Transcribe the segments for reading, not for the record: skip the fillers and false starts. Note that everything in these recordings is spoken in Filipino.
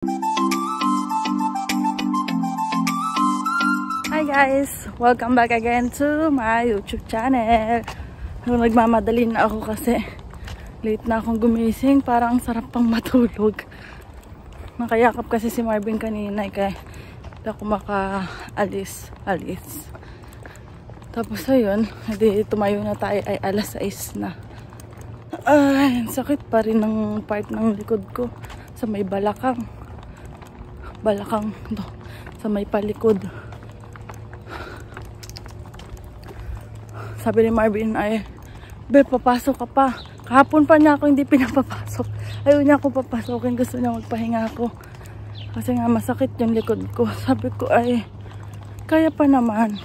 Hi guys! Welcome back again to my YouTube channel. Nagmamadali na ako kasi late na akong gumising. Parang ang sarap pang matulog. Nakayakap kasi si Marvin kanina kaya hindi ako makaalis. Tapos ayun, hindi tumayo na tayo ay alas 6 na. Ay, sakit pa rin ng part ng likod ko sa may balakang to, sa may palikod. Sabi ni Marvin ay, "Be, papasok ka pa." Kahapon pa niya ako hindi pinapapasok. Ayaw niya ako papasokin, gusto niya magpahinga ako kasi nga masakit yung likod ko. Sabi ko ay kaya pa naman.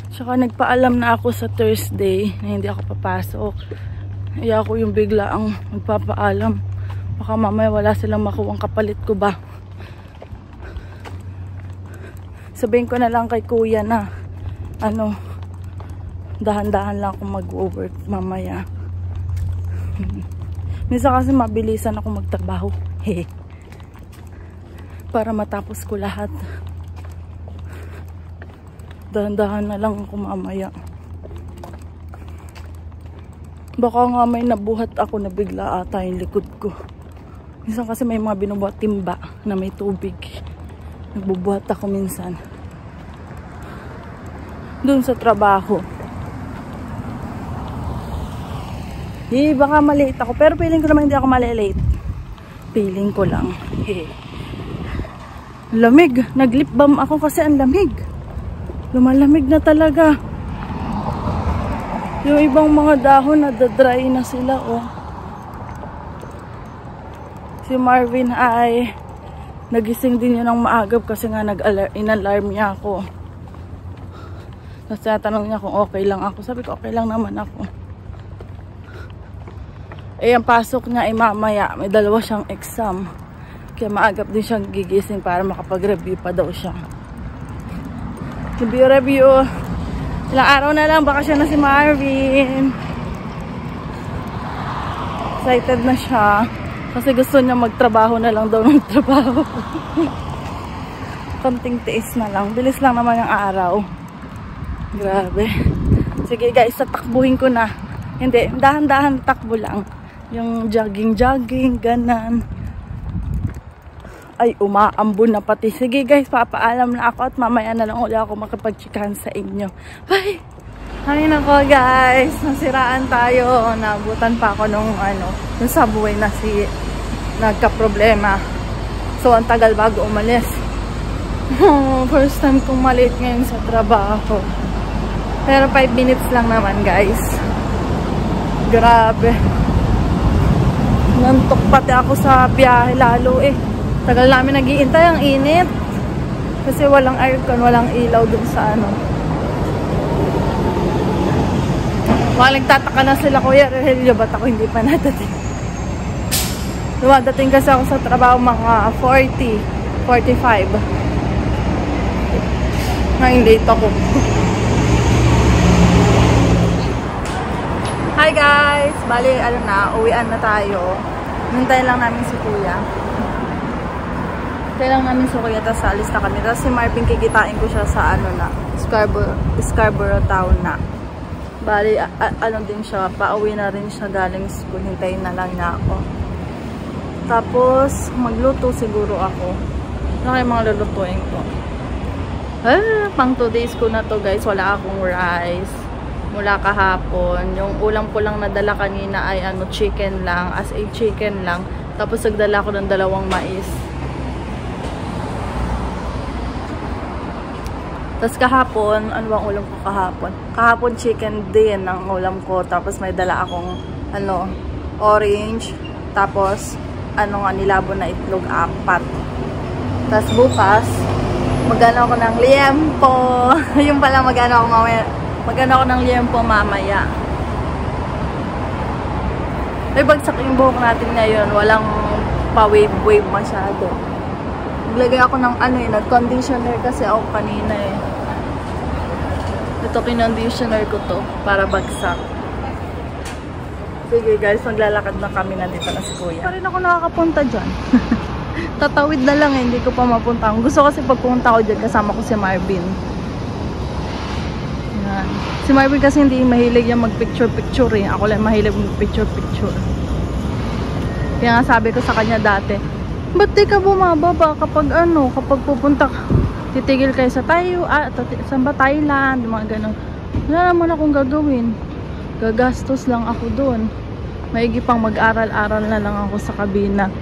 Tsaka nagpaalam na ako sa Thursday na hindi ako papasok. Iya ako yung bigla ang magpapaalam. Baka mamaya wala silang makuwang kapalit ko ba. Sabihin ko na lang kay kuya na dahan-dahan lang ako mag-work mamaya. Minsan kasi mabilisan ako magtrabaho. Para matapos ko lahat. Dahan-dahan na lang ako mamaya. Baka nga may nabuhat ako na bigla ata yung likod ko. Minsan kasi may mga binubuhat timba na may tubig. Nagbubuhat ako minsan. Doon sa trabaho. Baka malate ako. Pero feeling ko naman hindi ako malilate. Feeling ko lang. Lamig. Nag-lip balm ako kasi ang lamig. Lumalamig na talaga. Yung ibang mga dahon nadadry na sila, oh. Si Marvin ay nagising din yun ng maagap kasi nga in-alarm niya ako. Tapos tinatanong niya kung okay lang ako. Sabi ko okay lang naman ako. Eh ang pasok niya ay mamaya. May dalawa siyang exam. Kaya maagap din siyang gigising para makapag-review pa daw siya. Review. Ilang araw na lang, bakasyon na si Marvin. Excited na siya. Kasi gusto niya magtrabaho na lang daw ng trabaho. Konting tiis na lang. Bilis lang naman yung araw. Grabe. Sige guys, tatakbuhin ko na. Hindi, dahan-dahan takbo lang. Yung jogging, ganan. Ay, umaambon na pati. Sige guys, papaalam na ako at mamaya na lang ulit ako makipagchikahan sa inyo. Bye! Ay nako guys, nasiraan tayo. Nabutan pa ako nung subway na nagka-problema. So, ang tagal bago umalis. First time kong malate ngayon sa trabaho. Pero 5 minutes lang naman guys. Grabe. Nantok pati ako sa biyahe lalo eh. Tagal namin nag-iintay, ang init. Kasi walang aircon, walang ilaw dun sa Walang tataka na sila, Kuya Rogelio, ba't ako hindi pa nadating? Dumadating kasi ako sa trabaho mga 40, 45. Ngayon late ako. Hi guys! Bali, uwian na tayo. Hintayin lang namin si Kuya. Kailang namin sa Kuya, tapos alis na kami. Tapos si Marvin, kikitain ko siya sa Scarborough Town na. Bali, din siya, pauwi na rin siya galing school. Hintayin na lang niya ako. Tapos, magluto siguro ako. Ano kayo mga lulutuin ko? Pang 2 days ko na to guys. Wala akong rice. Mula kahapon. Yung ulam ko lang nadala kanina ay chicken lang. As a chicken lang. Tapos nagdala ko ng 2 mais. Tapos kahapon, ano bang ulam ko kahapon? Kahapon chicken din ang ulam ko. Tapos may dala akong orange. Tapos nilabo na itlog 4. Tapos bukas, magano ako ng liempo. Yung pala magano ako ng liempo mamaya. Ay bagsak yung buhok natin ngayon. Walang pa-wave masyado. Naglagay ako ng nag-conditioner kasi ako kanina eh. Ito kinonditioner ko to para bagsak. Sige guys, maglalakad na kami, nandito na si Kuya. Pa rin ako nakakapunta dyan. Tatawid na lang eh, hindi ko pa mapunta. Gusto kasi pagpunta ko dyan, kasama ko si Marvin. Yan. Si Marvin kasi hindi mahilig yung mag-picture-picture eh. Ako lang mahilig mag-picture-picture. Kaya nga sabi ko sa kanya dati, ba't di ka bumababa kapag ano, kapag pupunta ka, titigil kayo sa saan ba, Thailand, mga ganun. Wala naman akong gagawin. Gagastos lang ako doon. Maigi pang mag-aral-aral na lang ako sa kabina.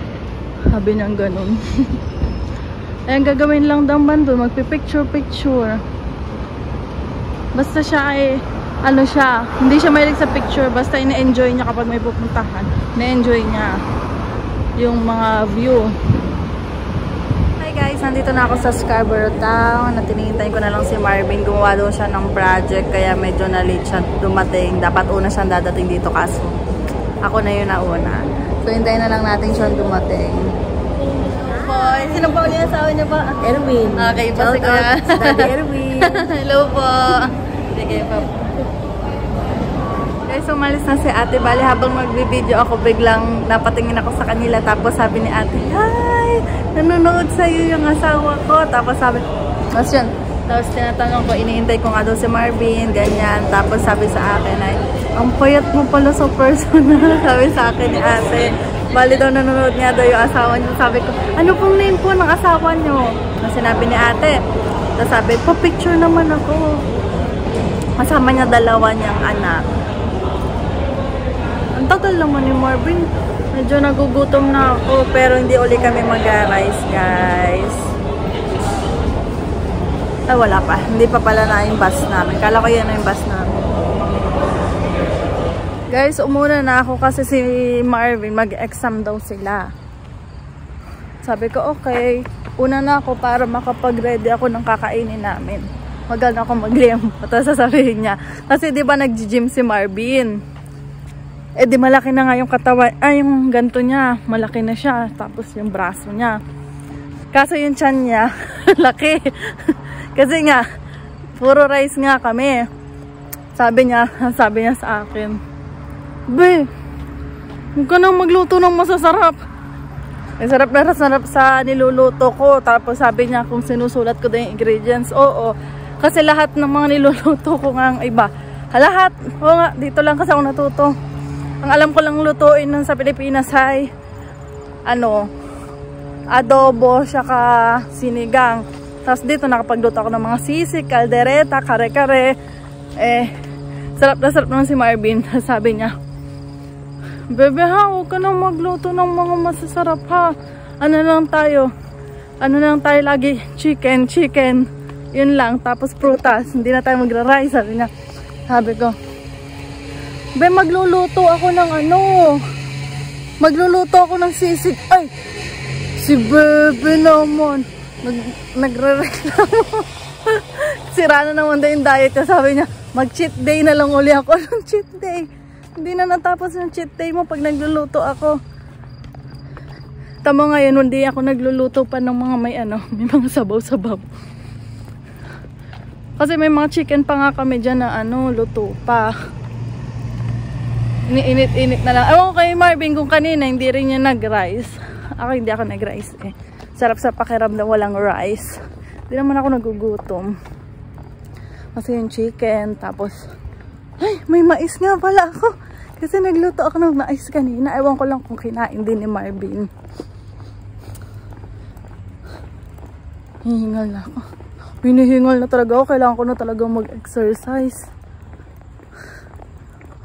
Sabi niyang ganun. Ayan, gagawin lang naman doon, magpipicture-picture. Basta siya ay, ano siya, hindi siya mahilig sa picture, basta ina-enjoy niya kapag may pupuntahan. Na-enjoy niya yung mga view. Hi guys, nandito na ako sa Scarborough Town. Natinihintay ko na lang si Marvin. Gumawa daw siya ng project, kaya medyo na-late siya dumating. Dapat una siyang dadating dito kaso ako na yun nauna. So, hintayin na lang natin siyang dumating. Boy, sino po ulit yung asawa niya pa? Erwin. Okay, pa si Kuya. Daddy Erwin. Hello po. Sige pa. Guys, umalis na si ate. Bali, habang magbibideo ako, biglang napatingin ako sa kanila. Tapos sabi ni ate, hi! Nanonood sa'yo yung asawa ko. Tapos sabi, mas yun. Tapos tinatanong ko, iniintay ko nga daw si Marvin, ganyan. Tapos sabi sa akin ay, ang payat mo pala sa personal. Sabi sa akin ni ate. Bali daw nanonood niya daw yung asawa niyo. Sabi ko, ano pong name po ng asawa niyo? Na sinabi ni ate. Tapos sabi, pa-picture naman ako. Kasama niya dalawa niyang anak. Ang tagal naman ni Marvin. Medyo nagugutom na ako. Pero hindi uli kami mag-rice, guys. Ay, wala pa. Hindi pa pala na yung bus namin. Kala ko yan na yung bus namin. Guys, umuna na ako kasi si Marvin, mag-exam daw sila. Sabi ko, okay. Una na ako para makapag-ready ako ng kakainin namin. Magal na ako mag-limp. Ito sasabihin niya. Kasi di ba nag-gym si Marvin? Eh di malaki na nga yung katawan. Ay, yung ganto niya. Malaki na siya. Tapos yung braso niya. Kaso yung tiyan niya, laki. Kasi nga, puro rice nga kami. Sabi niya sa akin, be, huwag ka nang magluto ng masasarap. Sarap na sarap sa niluluto ko. Tapos sabi niya kung sinusulat ko din yung ingredients. Oo, kasi lahat ng mga niluluto ko nga ang iba. Lahat, oo nga, dito lang kasi ako natuto. Ang alam ko lang lutuin nun sa Pilipinas ay ano, adobo, saka sinigang. Tapos dito nakapagluto ako ng mga sisig, kaldereta, kare-kare. Sarap na sarap naman si Marvin. Sabi niya, bebe ha, huwag ka nang magluto ng mga masasarap ha. Ano lang tayo lagi, chicken. Yun lang, tapos prutas. Hindi na tayo magra-rice, sabi niya. Sabi ko, be, magluluto ako ng sisig. Ay, si bebe naman. Nagre-reklamo. Sira na naman daw yung diet niya. Sabi niya, mag-cheat day na lang uli ako. Anong cheat day? Hindi na natapos yung cheat day mo pag nagluluto ako. Tama ngayon, hindi ako nagluluto pa ng mga may mga sabaw-sabaw. Kasi may mga chicken pa nga kami dyan na luto pa. Init-init na lang. Ewan ko kay Marvin kung kanina hindi rin niya nag-rice. Ako hindi ako nag-rice eh. Sarap sa pakiram na walang rice. Hindi naman ako nagugutom. Kasi yung chicken, tapos ay, may mais nga pala ako. Kasi nagluto ako ng mais kanina. Ewan ko lang kung kinain din ni Marvin. Hihingal na ako. Hinihingal na talaga ako. Kailangan ko na talaga mag-exercise.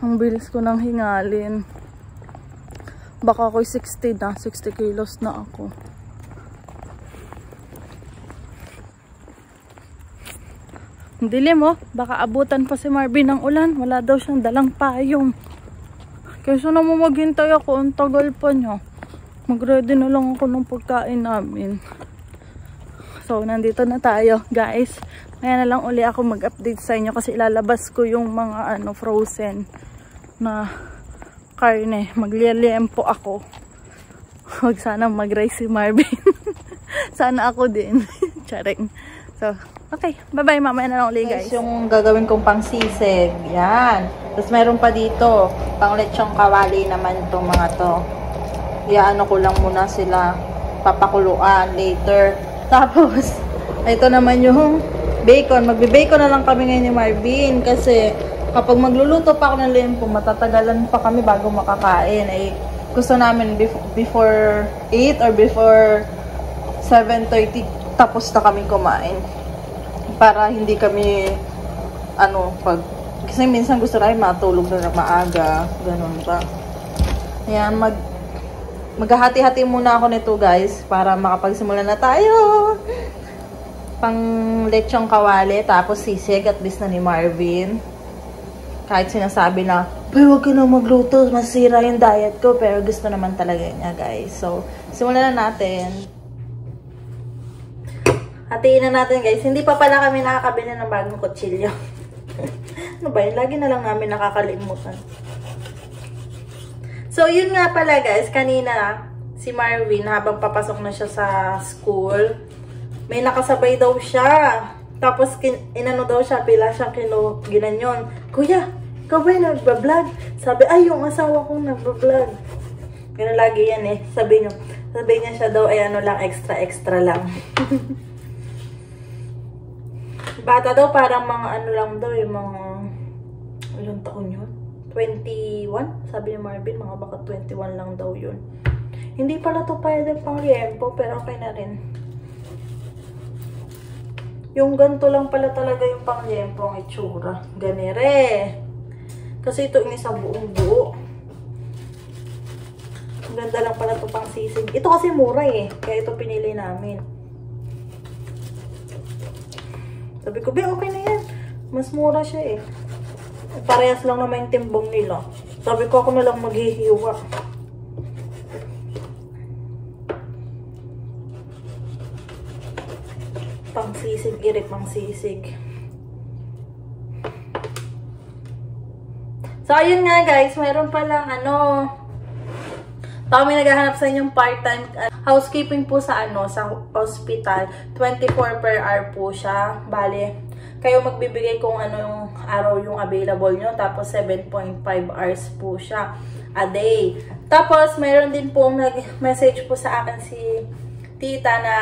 Ang bilis ko nang hingalin. Baka ako'y 60 na. 60 kilos na ako. Dilim oh. Baka abutan pa si Marvin ng ulan. Wala daw siyang dalang payong. Kaysa naman maghintay ako, ang tagal pa niya. Mag-ready na lang ako ng pagkain namin. So, nandito na tayo, guys. Kaya na lang uli ako mag-update sa inyo kasi ilalabas ko yung mga frozen na karne. Magliliempo ako. Huwag sana mag-rice si Marvin. Sana ako din. Charing. So, okay. Bye-bye. Mamaya na lang uli, guys. Yung gagawin kong pang sisig. Yan. Tapos meron pa dito. Pang lechong kawali naman itong mga to. Iyaano ko lang muna sila. papakuluan later. Tapos, ito naman yung bacon. Magbe-bacon na lang kami ngayon ni Marvin kasi kapag magluluto pa ako ng limpo, matatagalan pa kami bago makakain. Ay, gusto namin before 8 or before 7:30 tapos na kami kumain. Para hindi kami kasi minsan gusto namin matulog na maaga, ganun pa. Ayan, maghahati-hati muna ako nito guys para makapagsimula na tayo. Pang lechong kawali, tapos sisig at least na ni Marvin. Kahit sinasabi na, huwag ka na magluto, masira yung diet ko, pero gusto naman talaga niya guys. So, simulan na natin. Hatiin na natin guys. Hindi pa pala kami nakakabili ng bagong kutsilyo. Ano ba yun? Lagi na lang namin nakakalimutan. So, yun nga pala guys. Kanina, si Marvin, habang papasok na siya sa school, may nakasabay daw siya. Tapos, inano daw siya, pila siya ginanyon. Kuya, ikaw ba yung nagbablog? Sabi, ay, yung asawa kong nagbablog. Ganun lagi yan eh. Sabi niya siya daw, ay ano lang, extra lang. Bata daw, parang mga ano lang daw, yung mga, ilang taon yun? 21? Sabi ni Marvin, mga baka 21 lang daw yun. Hindi pala to pwede pang liempo, pero okay na rin. Yung ganito lang pala talaga yung pang liempo ang itsura. Ganire. Kasi ito yung isa buong buo. Ang ganda lang pala ito pang sisig. Ito kasi mura eh. Kaya ito pinili namin. Sabi ko, okay na yan. Mas mura siya eh. Parehas lang naman yung timbong nila. Sabi ko, ako na lang maghihiwa. Pang sisig, irik pang sisig. So, ayun nga guys, mayroon palang kami naghahanap sa inyong part-time housekeeping po sa sa hospital. 24 per hour po siya. Bale, kayo magbibigay kung yung araw yung available nyo. Tapos, 7.5 hours po siya a day. Tapos, mayroon din po nag-message po sa akin si tita na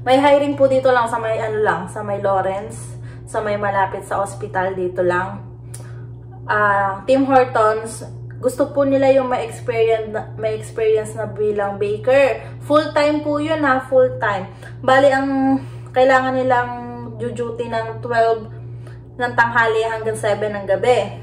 may hiring po dito lang sa may sa may Lawrence, sa may malapit sa hospital dito lang. Tim Hortons, gusto po nila yung may experience na bilang baker. Full time po yun full time. Bali ang kailangan nilang duty ng 12 ng tanghali hanggang 7 ng gabi.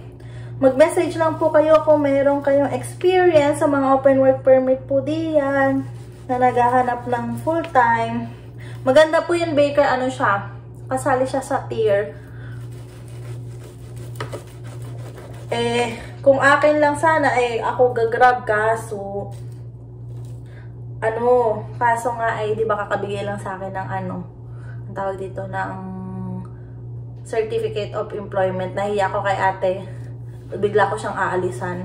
Mag-message lang po kayo kung mayroon kayong experience sa mga open work permit po diyan na naghahanap ng full time. Maganda po yung baker, siya, kasali siya sa tier. Kung akin lang sana, ako gagrab kaso, kaso nga di ba kakabigay lang sa akin ng ang tawag dito, ng Certificate of Employment. Nahiya ko kay ate. Bigla ko siyang aalisan.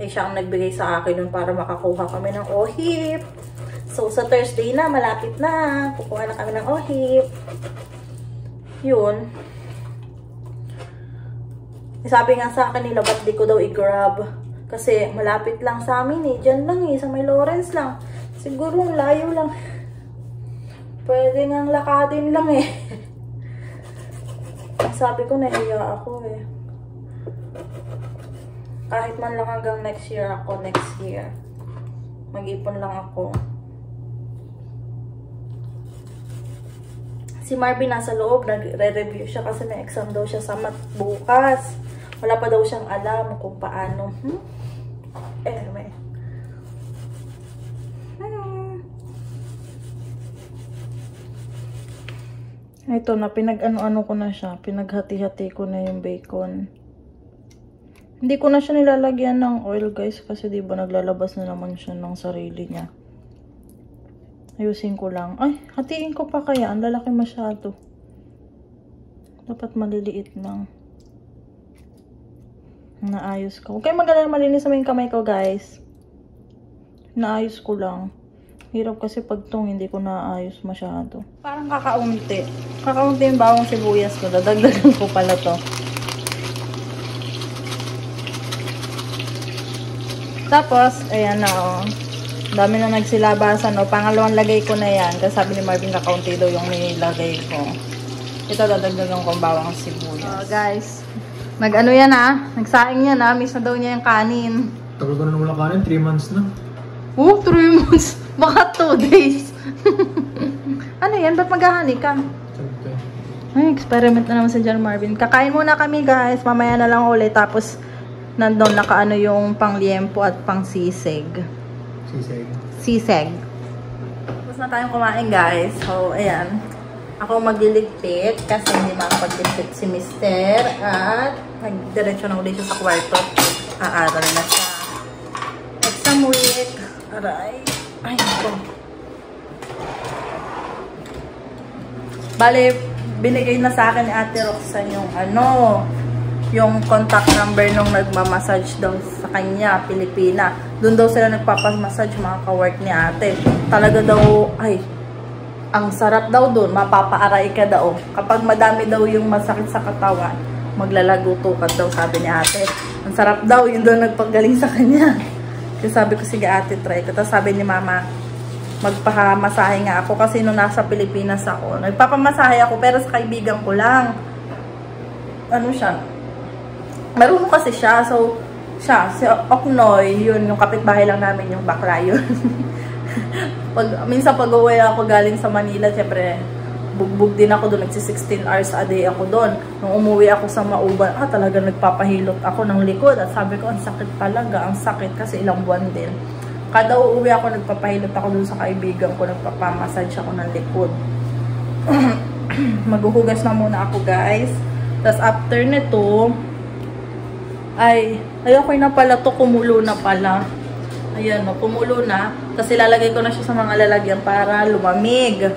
Siya ang nagbigay sa akin nun para makakuha kami ng OHIP. So, sa Thursday na, malapit na. Kukuha na kami ng OHIP. Yun. Sabi nga sa akin nila, ba't di ko daw i-grab? Kasi malapit lang sa amin eh. Diyan lang sa may Lawrence lang. Siguro layo lang. Pwede nga lakadin lang eh. Sabi ko, nahiya ako eh. Kahit man lang hanggang next year. Mag-ipon lang ako. Si Marvin nasa loob, nagre-review siya kasi may exam daw siya sa math bukas. Wala pa daw siyang alam kung paano. Anyway. Ito na, pinag-ano-ano ko na siya. Pinaghati-hati ko na yung bacon. Hindi ko na siya nilalagyan ng oil guys kasi diba naglalabas na naman siya ng sarili niya. Ayusin ko lang. Ay, hatiin ko pa kaya. Ang lalaki masyado. Dapat maliliit lang. Naayos ko. Huwag kayo mag-alala, malinis naman yung kamay ko, guys. Naayos ko lang. Hirap kasi pag tong hindi ko naayos masyado. Parang kakaunti. Kakaunti yung bawang sibuyas ko. Dadagdagan ko pala to. Tapos, ayan na, oh. Dami na nagsilabasan. O, pangalawang lagay ko na yan. Kasi sabi ni Marvin, kakaunti daw yung nilagay ko. Ito, dadagdagan ko ang bawang sibuyas. Guys, nag-ano yan nagsaing yan Miss na daw niya yung kanin. Tagal ko na wala kanin, 3 months na. 3 months? Baka 2 days. Ano yan? Ba't maghahani ka? Okay. Ay, experiment na naman si John Marvin. Kakain muna kami guys. Mamaya na lang ulit. Tapos, nandun nakaano yung pang liempo at pang sisig. Sisig. Tapos na tayong kumain guys. So, ayan. Ako magliligpit kasi hindi makapagligpit si Mister. At nagdiretso na ulit siya sa kwarto. Aaral na siya. Exam week. Aray. Ay, ito. Bale, binigay na sa akin ni Ate Roxanne yung contact number nung nagmamassage daw sa kanya, Pilipina. Doon daw sila nagpapamassage mga ka-work ni ate. Talaga daw, ay, ang sarap daw doon, mapapaaray ka daw. Kapag madami daw yung masakit sa katawan, maglalagutukan daw, sabi ni ate. Ang sarap daw, yun daw nagpagaling sa kanya. Kaya sabi ko, sige ate, try ko. Tapos sabi ni mama, magpapamasahe nga ako kasi nung nasa Pilipinas ako. Nagpapamasahe ako pero sa kaibigan ko lang. Ano siya? Marunong kasi siya. So, si Oknoy, yun, yung kapitbahay lang namin, yung bakla yun. Minsan pag-uwi ako galing sa Manila, syempre, bugbog din ako doon. Nagsi 16 hours a day ako doon. Nung umuwi ako sa Mauban, talaga nagpapahilot ako ng likod. At sabi ko, ang sakit talaga. Ang sakit kasi ilang buwan din. Kada uuwi ako, nagpapahilot ako doon sa kaibigan ko. Nagpapamassage ako ng likod. Maghuhugas na muna ako, guys. Tapos after nito, ayoko na pala to, kumulo na pala. Ayan, kumulo na. Tapos ilalagay ko na siya sa mga lalagyan para lumamig.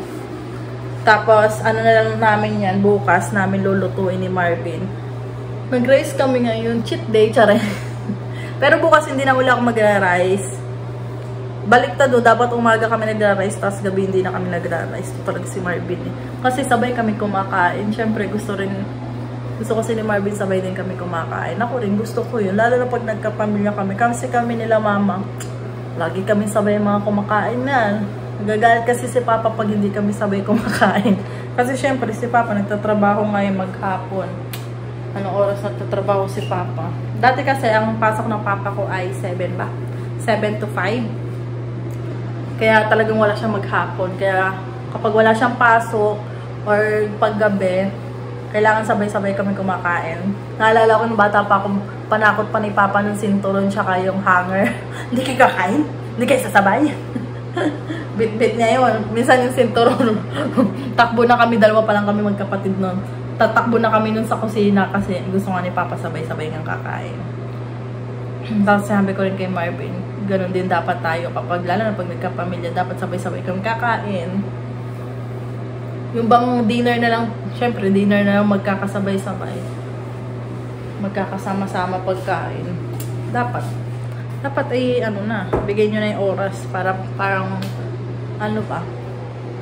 Tapos, ano na lang namin yan, bukas namin lulutuin ni Marvin. Mag-rice kami ngayon, cheat day, tsara. Pero bukas hindi na wala akong magra-rice. Baliktad dapat umaga kami nagra-rice, tapos gabi hindi na kami nagra-rice. Ito talaga si Marvin Kasi sabay kami kumakain. Siyempre, gusto kasi ni Marvin sabay din kami kumakain. Ako rin, gusto ko yun. Lalo na pag nagkapamilya kami. Kasi kami nila mama, lagi kami sabay mga kumakain na. Nagagalit kasi si Papa pag hindi kami sabay kumakain. Kasi syempre si Papa nagtatrabaho ngayon maghapon. Anong oras nagtatrabaho si Papa? Dati kasi ang pasok ng Papa ko ay 7 ba? 7 to 5. Kaya talagang wala siyang maghapon. Kaya kapag wala siyang pasok or paggabi, kailangan sabay-sabay kami kumakain. Naalala ko nung bata pa akong panakot pa ni Papa ng sinturon tsaka yung hanger. Hindi kayo kakain? Hindi kayo sasabay? Bit-bit niya yun. Minsan yung sinturon, takbo na kami, dalawa pa lang kami magkapatid nun. Tatakbo na kami nun sa kusina kasi gusto nga ni Papa sabay-sabay ng kakain. Tapos sabi ko rin kay Marvin, ganun din dapat tayo kapag, lalo na pag nagkapamilya, dapat sabay-sabay kami kakain. Yung bang dinner na lang, syempre dinner na lang magkakasabay-sabay. Magkakasama-sama pagkain. Dapat ay bigay nyo na yung oras para parang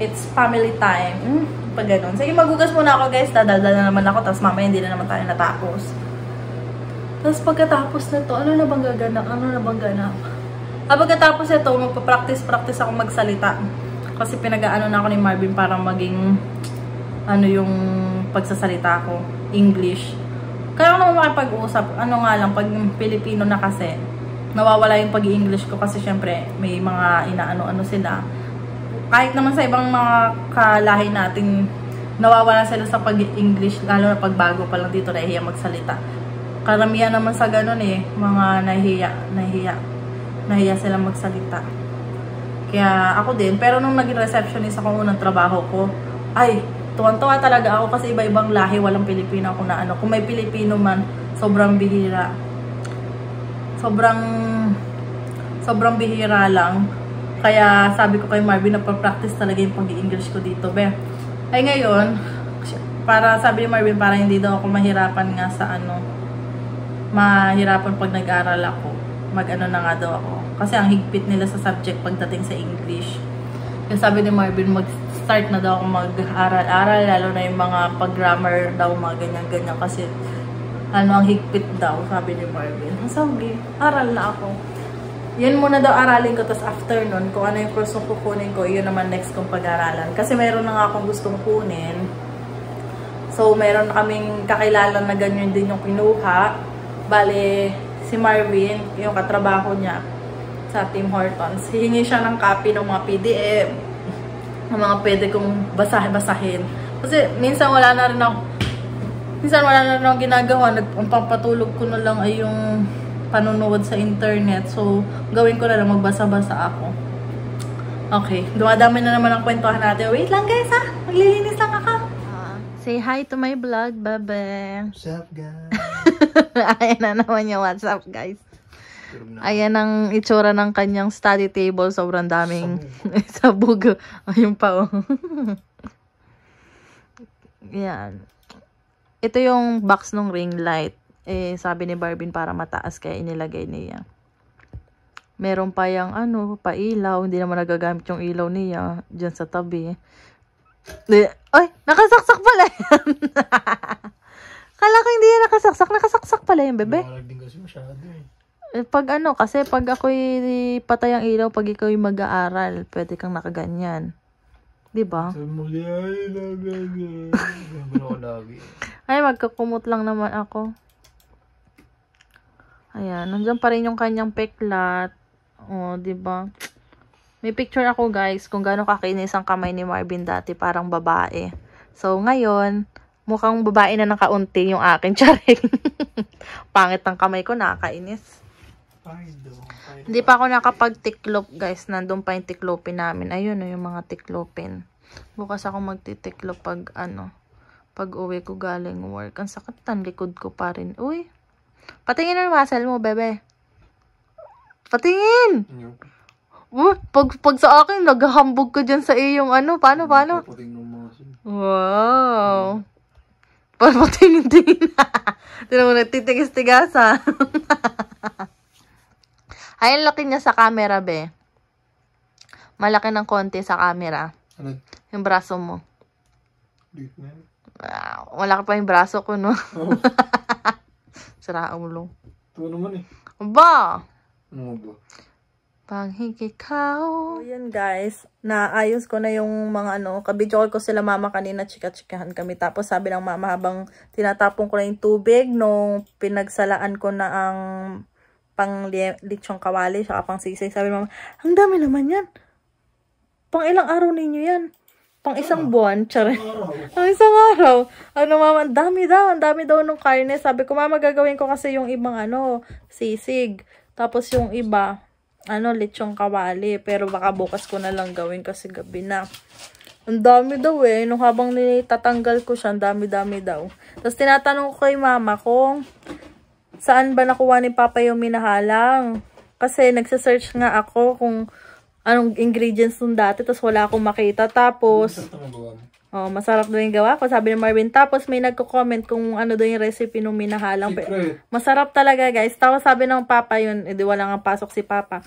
it's family time. Pag ganun. Sige, magugas muna ako guys. Dadaldal na naman ako. Tapos mamaya hindi na naman tayo natapos. Tapos pagkatapos na to, ano na bang gaganap? Pagkatapos na to, magpa-practice ako magsalita. Kasi pinag-aano na ako ni Marvin para maging yung pagsasalita ko. English. Kaya ako naman makipag-uusap. Nga lang, pag Pilipino na kasi, nawawala yung pag-i-English ko kasi syempre may mga inaano-ano sila. Kahit naman sa ibang mga kalahi natin, nawawala sila sa pag-English, lalo na pag bago pa lang dito, nahihiya magsalita. Karamihan naman sa ganun mga nahihiya sila magsalita. Kaya ako din, pero nung naging receptionist ako unang trabaho ko, tuwan-tuwa talaga ako kasi iba-ibang lahi, walang Pilipino ako na Kung may Pilipino man, sobrang bihira. Sobrang bihira lang. Kaya sabi ko kay Marvin, nagpa-practice talaga yung pag-i-English ko dito. Ngayon, para sabi ni Marvin, para hindi daw ako mahirapan nga sa mahirapan pag nag-aral ako. Na nga daw ako. Kasi ang higpit nila sa subject pagdating sa English. Kaya sabi ni Marvin, mag-start na daw ako mag-aral-aral, lalo na yung mga pag-grammar daw, mga ganyan-ganyan. Kasi ang higpit daw, sabi ni Marvin. Sabi, aral na ako. Yun muna daw aralin ko, tapos after nun, kung ano yung course kong kukunin ko, yun naman next kong pag-aralan. Kasi meron na nga akong gustong kunin. So, meron na kaming kakilala na ganyan din yung kinuha. Bale, si Marvin, yung katrabaho niya sa Tim Hortons, hihingi siya ng copy ng mga PDF, ng mga pwede kong basahin. Kasi minsan wala na rin ako ginagawa. Nagpapatulog ko na lang ay yung panonood sa internet. So, gawin ko na lang, magbasa-basa ako. Okay, dumadami na naman ang kwentuhan natin. Wait lang guys ha, maglilinis lang ako. Say hi to my vlog, babe. What's up, guys? Ayan na naman yung what's up, guys. Ayan ang itsura ng kanyang study table. Sobrang daming sabog. Ayun pa, oh. Yan. Ito yung box ng ring light. Eh, sabi ni Barbin para mataas kaya inilagay niya. Meron pa yung pa ilaw. Hindi naman nagagamit yung ilaw niya dyan sa tabi. Ay, nakasaksak pala yan. Kala ko hindi yan nakasaksak. Nakasaksak pala yung bebe. Malag din kasi masyado Pag kasi pag ako'y patay ang ilaw, pag ikaw'y mag-aaral, pwede kang nakaganyan. Diba? Ay, magkakumot lang naman ako. Ayan, nandiyan pa rin yung kanyang peklat. O, diba? May picture ako, guys, kung gaano kakinis ang kamay ni Marvin dati, parang babae. So, ngayon, mukhang babae na nakaunti yung akin. Charing. Pangit ang kamay ko, nakakainis. Hindi pa ako nakapag-tiklop, guys. Nandun pa yung tiklopin namin. Ayun, yung mga tiklopin. Bukas ako magtitiklop pag, pag uwi ko galing work. Ang sakit ng likod ko pa rin. Uy, patingin ang muscle mo, bebe. Patingin! Pag sa akin, naghahambog ka dyan sa iyong paano? Wow! Patingin-tingin na. Tinan mo, nagtitigis-tigasan. Ay, ang laki niya sa camera, be. Malaki ng konti sa camera. Ano? Yung braso mo. Dito na. Wala ka pa yung braso ko, no? Oh. Sira ulo. Ito naman eh. Ba? Ano ba? Panghigikaw. So, yan guys. Naayos ko na yung mga kabidyo ko sila mama kanina. Chika-chikahan kami. Tapos sabi ng mama habang tinatapon ko na yung tubig nung pinagsalaan ko na ang pang lechong kawali saka pang sisig. Sabi ng mama, ang dami naman yan. Pang ilang araw ninyo yan? Pang isang buwan. Tsara. Pang isang araw. Mama, ang dami daw nung karne. Sabi ko, mama, gagawin ko kasi yung ibang sisig. Tapos yung iba, lechong kawali. Pero baka bukas ko na lang gawin kasi gabi na. Ang dami daw eh. Nung habang nitatanggal ko siya, ang dami daw. Tapos tinatanong ko kay mama kung saan ba nakuha ni Papa yung minahalang. Kasi nagsasearch nga ako kung anong ingredients nung dati. Tapos wala akong makita. Tapos, masarap daw yung gawa ko. Sabi ni Marvin. Tapos may nagko-comment kung ano daw yung recipe nung minahalang. Masarap talaga guys. Tapos sabi ng Papa yun. Edi wala nga pasok si Papa.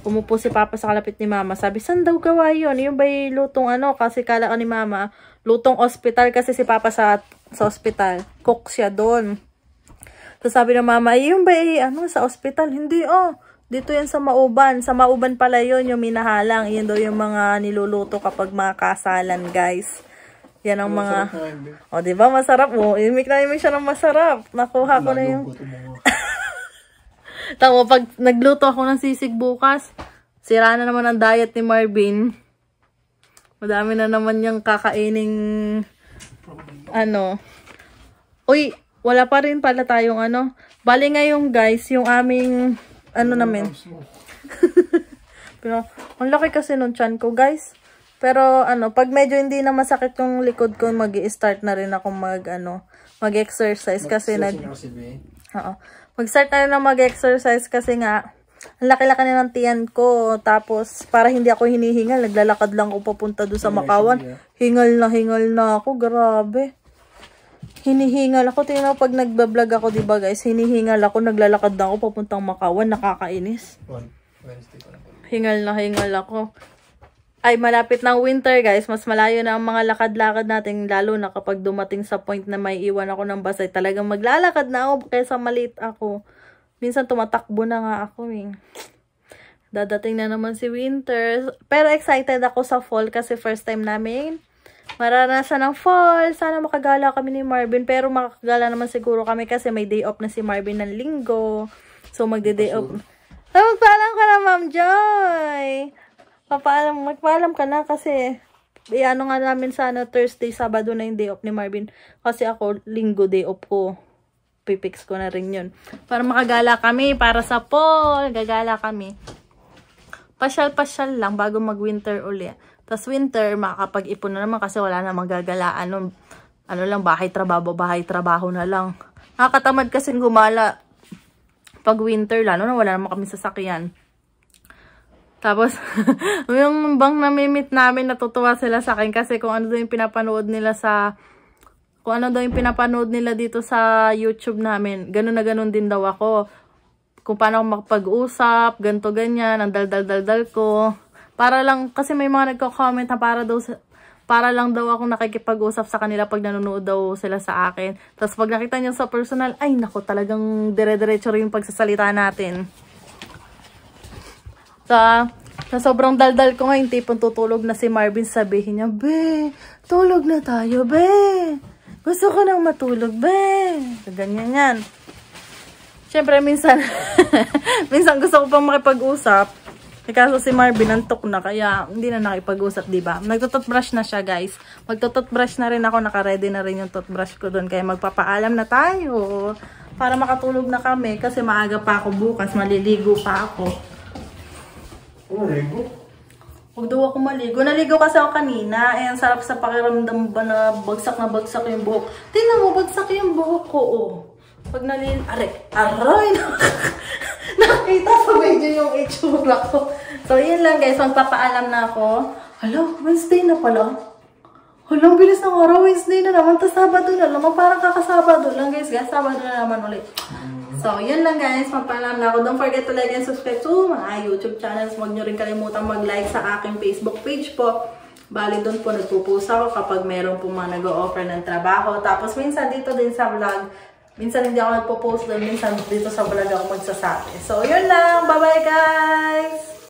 Umupo si Papa sa kalapit ni Mama. Sabi, saan daw gawa yun? Yung ba yung lutong Kasi kala ko ni Mama, lutong ospital. Kasi si Papa sa ospital. Cook siya doon. Tapos sabi ng Mama, yung ba sa ospital? Hindi, dito yan sa Mauban. Sa Mauban pala yun, yung minahalang. Yun daw yung mga niluluto kapag mga kasalan, guys. Yan ang mga... diba? Masarap mo. Imik na imik siya ng masarap. Nakuha ko na yung... Tama, pag nagluto ako ng sisig bukas, sira na naman ang diet ni Marvin. Madami na naman yung kakaining... Uy, wala pa rin pala tayong Bali ngayon, guys, yung aming... namin. Pero, ang laki kasi nung chan ko, guys. Pero, pag medyo hindi na masakit yung likod ko, mag-i-start na rin ako mag-exercise. Kasi mag-start na rin ako mag-exercise kasi nga, ang laki-laki na ng tiyan ko. Tapos, para hindi ako hinihingal, naglalakad lang ako papunta doon sa Makawan. Hingal na ako, grabe. Hinihingal ako. Tingnan pag nagbablog ako, diba guys? Hinihingal ako, naglalakad na ako papuntang Makawan. Nakakainis. Hingal ako. Ay, malapit ng winter guys. Mas malayo na ang mga lakad-lakad natin. Lalo na kapag dumating sa point na may iwan ako ng basay. Talagang maglalakad na ako kaysa maliit ako. Minsan tumatakbo na nga ako eh. Dadating na naman si winter. Pero excited ako sa fall kasi first time namin maranasan ng fall. Sana makagala kami ni Marvin. Pero makakagala naman siguro kami kasi may day off na si Marvin ng linggo. So magde-day off. Ay, magpaalam ka na, Ma'am Joy. Magpaalam ka na kasi ano nga namin sana Thursday, Sabado na yung day off ni Marvin. Kasi ako, linggo day off ko. Pipix ko na rin yun. Para makagala kami, para sa fall. Gagala kami. Pasyal-pasyal lang bago mag-winter uli. Tapos winter, makakapag-ipon na naman kasi wala na magagalaan. Ano lang, bahay-trabaho na lang. Nakakatamad kasing gumala pag winter, lalo na wala naman kami sasakyan. Tapos, yung bang namimit namin, natutuwa sila sa akin kasi kung ano daw yung pinapanood nila dito sa YouTube namin, ganun na ganun din daw ako. Kung paano ako makapag-usap, ganto ganyan, ang dal-dal-dal-dal ko. Para lang, kasi may mga nagko-comment na para lang daw ako nakikipag-usap sa kanila pag nanonood daw sila sa akin. Tapos pag nakita niyo sa personal, ay nako, talagang dire-diretso rin yung pagsasalita natin. Sa sobrang dal-dal ko ngayon, tipong tutulog na si Marvin, sabihin niya, "Be, tulog na tayo, be. Gusto ko nang matulog, be." Ganyan yan. Siyempre, minsan gusto ko pang makipag-usap. Kaso si Marvin nantok na, kaya hindi na nakipag-usap, diba? Nagtututbrush na siya, guys. Magtututbrush na rin ako, naka-ready na rin yung toothbrush ko doon. Kaya magpapaalam na tayo para makatulog na kami. Kasi maaga pa ako bukas, maliligo pa ako. Maligo? Huwag daw ako maligo. Naligo kasi ako kanina. Ang sarap sa pakiramdam ba na bagsak yung buhok. Tingnan mo, bagsak yung buhok ko, oh. Pag aray, nakita sa video yung itsura ko. So, yun lang guys, magpapaalam na ako. Hala, Wednesday na pala. Hala, bilis ng araw, Wednesday na naman. Tapos Sabado na naman, parang kakasabado lang guys. Sabado na naman ulit. So, yun lang guys, magpaalam na ako. Don't forget to like and subscribe to my YouTube channels. Huwag nyo rin kalimutan mag-like sa aking Facebook page po. Bali, doon po nagpo-post ako kapag meron po mga nag-o-offer ng trabaho. Tapos, minsan dito din sa vlog, minsan hindi ako nagpo-post doon, minsan dito sa vlog ako magsasabi. So, yun lang. Bye-bye, guys!